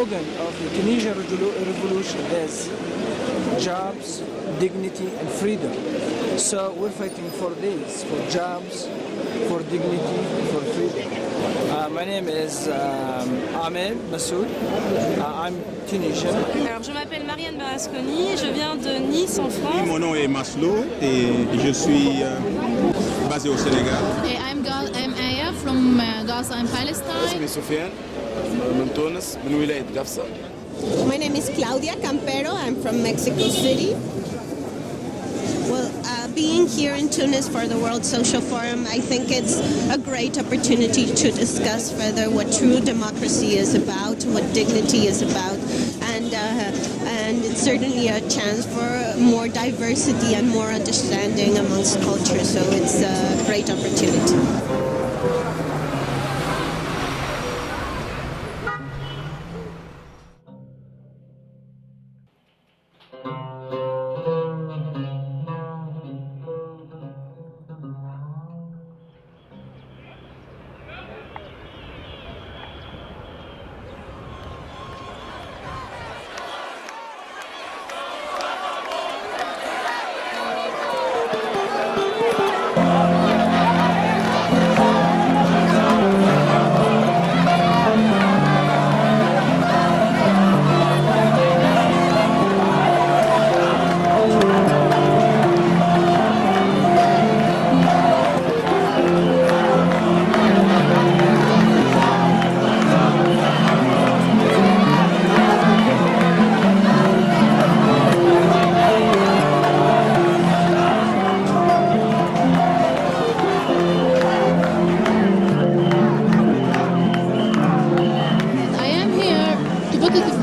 slogan of the Tunisian revolution is jobs, dignity, and freedom. So we're fighting for this, for jobs, for dignity, for freedom. My name is Ahmed Massoud. I'm Tunisian. Alors, je m'appelle Marianne Barasconi, je viens de Nice en France. Mon nom est Maslow et je suis basé au Sénégal. I'm Aya from Gaza and Palestine. اسمي سفيان من تونس من ولاية قفصة. My name is Claudia Campero. I'm from Mexico City. Well, being here in Tunis for the World Social Forum, I think it's a great opportunity to discuss further what true democracy is about, what dignity is about, and it's certainly a chance for more diversity and more understanding amongst cultures. So it's a great opportunity.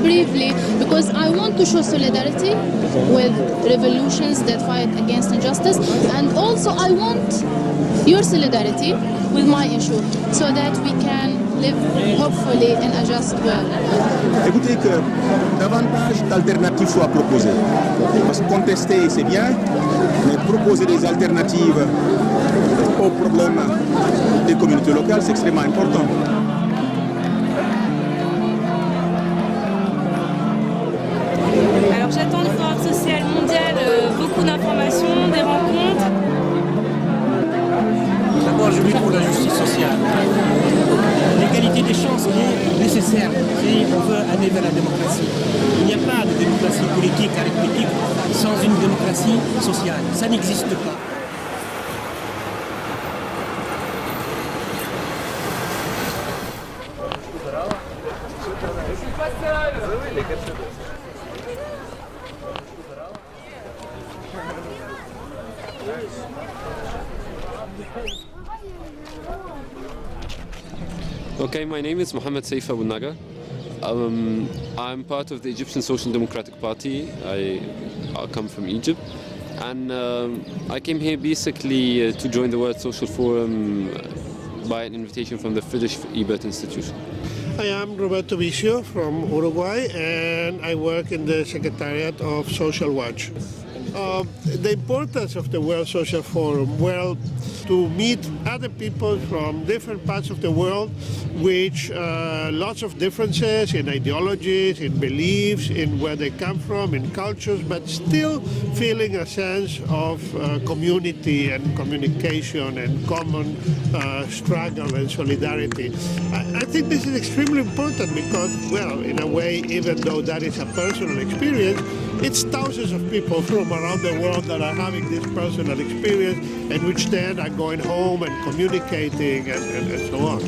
Briefly, because I want to show solidarity with revolutions that fight against injustice, and also I want your solidarity with my issue so that we can live hopefully in a just world. Écoutez que davantage d'alternatives soient proposées. Parce que contester c'est bien, mais proposer des alternatives aux problèmes des communautés locales c'est extrêmement important. Alors j'attends du Forum social mondial beaucoup d'informations, des rencontres. D'abord, je lutte pour la justice sociale. L'égalité des chances est nécessaire si on veut aller vers la démocratie. Il n'y a pas de démocratie politique, arithmétique, sans une démocratie sociale. Ça n'existe pas. Okay, my name is Mohammed Saif Abu Naga. I'm part of the Egyptian Social Democratic Party. I come from Egypt, and I came here basically to join the World Social Forum by an invitation from the Friedrich Ebert Institution. I am Roberto Vicio from Uruguay, and I work in the Secretariat of Social Watch. The importance of the World Social Forum, well, to meet other people from different parts of the world, which lots of differences in ideologies, in beliefs, in where they come from, in cultures, but still feeling a sense of community and communication and common struggle and solidarity. I think this is extremely important because, well, in a way, even though that is a personal experience, it's thousands of people from around the world that are having this personal experience and which then are going home and communicating and so on.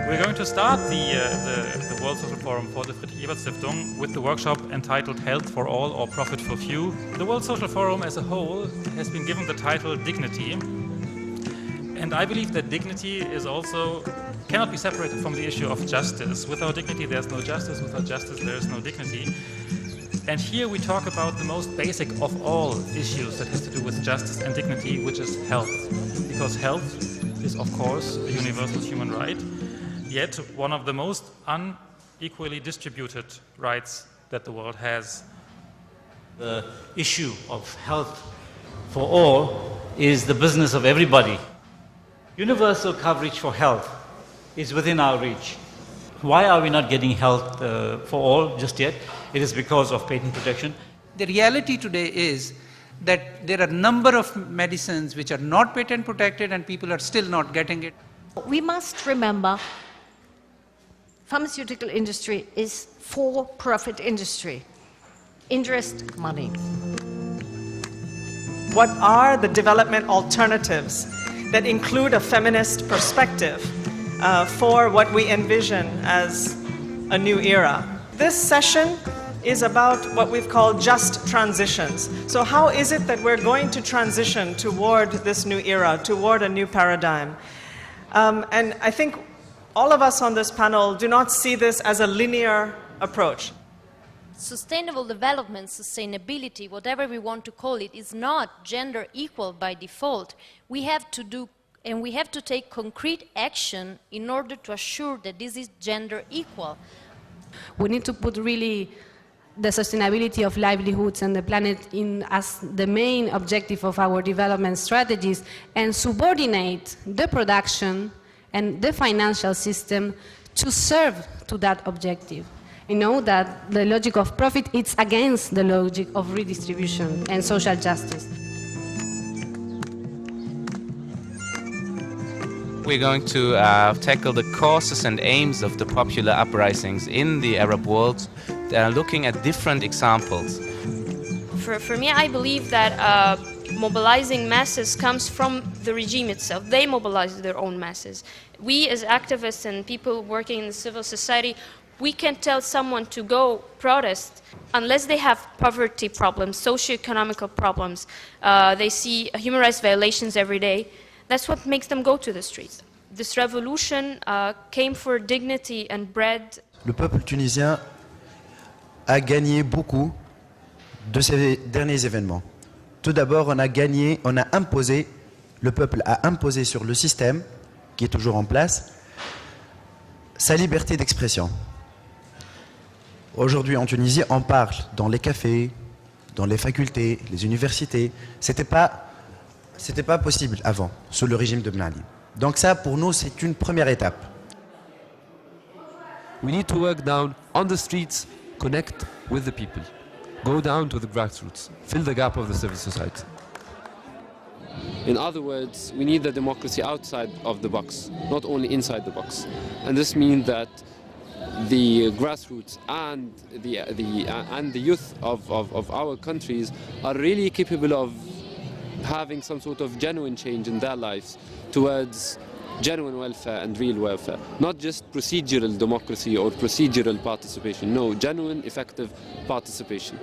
We're going to start the World Social Forum for the Friedrich-Ebert-Stiftung with the workshop entitled Health for All or Profit for Few. The World Social Forum as a whole has been given the title Dignity. And I believe that dignity is also cannot be separated from the issue of justice. Without dignity, there's no justice. Without justice, there is no dignity. And here we talk about the most basic of all issues that has to do with justice and dignity, which is health. Because health is, of course, a universal human right, yet one of the most unequally distributed rights that the world has. The issue of health for all is the business of everybody. Universal coverage for health is within our reach. Why are we not getting health for all just yet? It is because of patent protection. The reality today is that there are a number of medicines which are not patent protected and people are still not getting it. We must remember pharmaceutical industry is for-profit industry. Interest, money. What are the development alternatives that include a feminist perspective for what we envision as a new era? This session is about what we've called just transitions. So how is it that we're going to transition toward this new era, toward a new paradigm? And I think all of us on this panel do not see this as a linear approach. Sustainable development, sustainability, whatever we want to call it, is not gender equal by default. We have to do, and we have to take concrete action in order to assure that this is gender equal. We need to put really the sustainability of livelihoods and the planet in as the main objective of our development strategies and subordinate the production and the financial system to serve to that objective. You know that the logic of profit is against the logic of redistribution and social justice. We're going to tackle the causes and aims of the popular uprisings in the Arab world, looking at different examples. For me, I believe that mobilizing masses comes from the regime itself. They mobilize their own masses. We as activists and people working in the civil society, we can't tell someone to go protest unless they have poverty problems, socioeconomical problems. They see human rights violations every day. That's what makes them go to the streets. This revolution came for dignity and bread. Le peuple tunisien a gagné beaucoup de ces derniers événements. Tout d'abord, on a imposé, le peuple a imposé sur le système, qui est toujours en place, sa liberté d'expression. Aujourd'hui en Tunisie, on parle dans les cafés, dans les facultés, les universités. C'était pas possible avant, sous le régime de Ben Ali. Donc ça, pour nous, c'est une première étape. We need to work down on the streets, connect with the people, go down to the grassroots, fill the gap of the civil society. In other words, we need the democracy outside of the box, not only inside the box. And this means that the grassroots and the youth of our countries are really capable of having some sort of genuine change in their lives towards genuine welfare and real welfare. Not just procedural democracy or procedural participation. No, genuine, effective participation.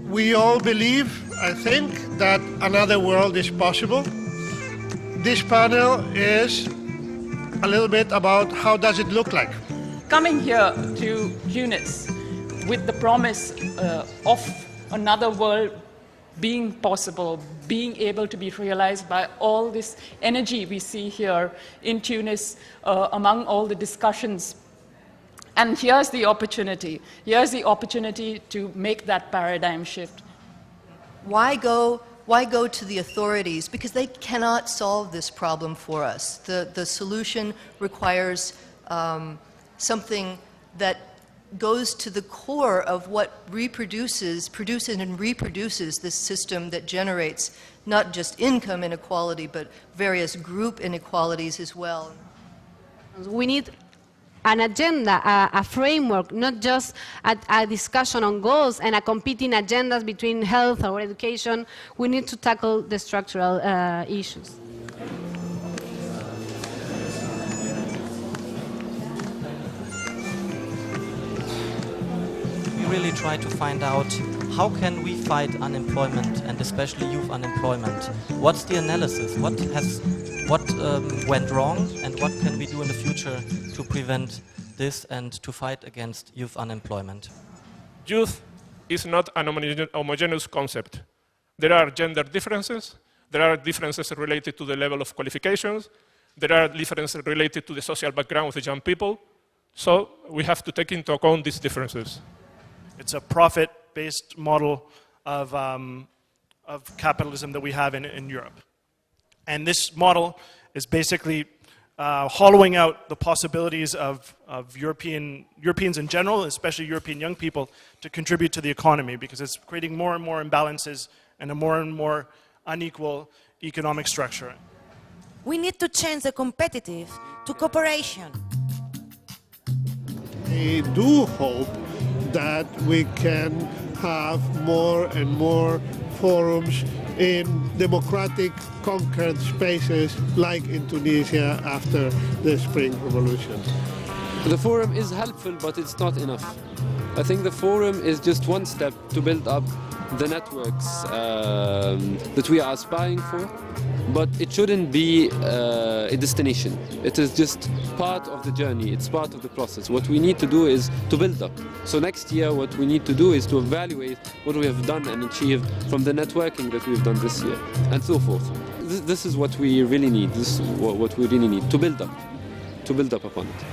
We all believe, I think, that another world is possible. This panel is a little bit about how does it look like. Coming here to Tunis with the promise of another world being possible, being able to be realized by all this energy we see here in Tunis among all the discussions. And here's the opportunity. Here's the opportunity to make that paradigm shift. Why go Why go to the authorities? Because they cannot solve this problem for us. The solution requires something that goes to the core of what produces and reproduces this system that generates not just income inequality, but various group inequalities as well. We need an agenda, a framework, not just a discussion on goals and a competing agendas between health or education. We need to tackle the structural issues. We really try to find out how can we fight unemployment and especially youth unemployment. What's the analysis? What went wrong and what can we do in the future to prevent this and to fight against youth unemployment? Youth is not an homogeneous concept. There are gender differences, there are differences related to the level of qualifications, there are differences related to the social background of the young people, so we have to take into account these differences. It's a profit-based model of capitalism that we have in Europe. And this model is basically hollowing out the possibilities of Europeans in general, especially European young people, to contribute to the economy because it's creating more and more imbalances and a more and more unequal economic structure. We need to change the competitive to cooperation. I do hope that we can have more and more forums in democratic conquered spaces like in Tunisia after the Spring Revolution. The forum is helpful, but it's not enough. I think the forum is just one step to build up the networks that we are aspiring for, but it shouldn't be a destination. It is just part of the journey, it's part of the process. What we need to do is to build up. So next year what we need to do is to evaluate what we have done and achieved from the networking that we've done this year, and so forth. This is what we really need, this is what we really need, to build up upon it.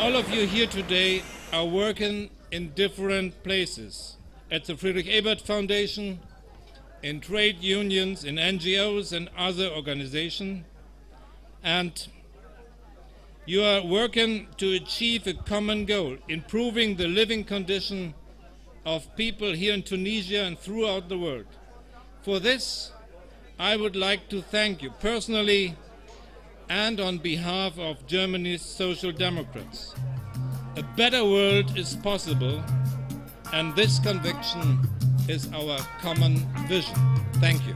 All of you here today are working in different places. At the Friedrich Ebert Foundation, in trade unions, in NGOs and other organizations. And you are working to achieve a common goal, improving the living condition of people here in Tunisia and throughout the world. For this, I would like to thank you personally and on behalf of Germany's Social Democrats. A better world is possible, and this conviction is our common vision. Thank you.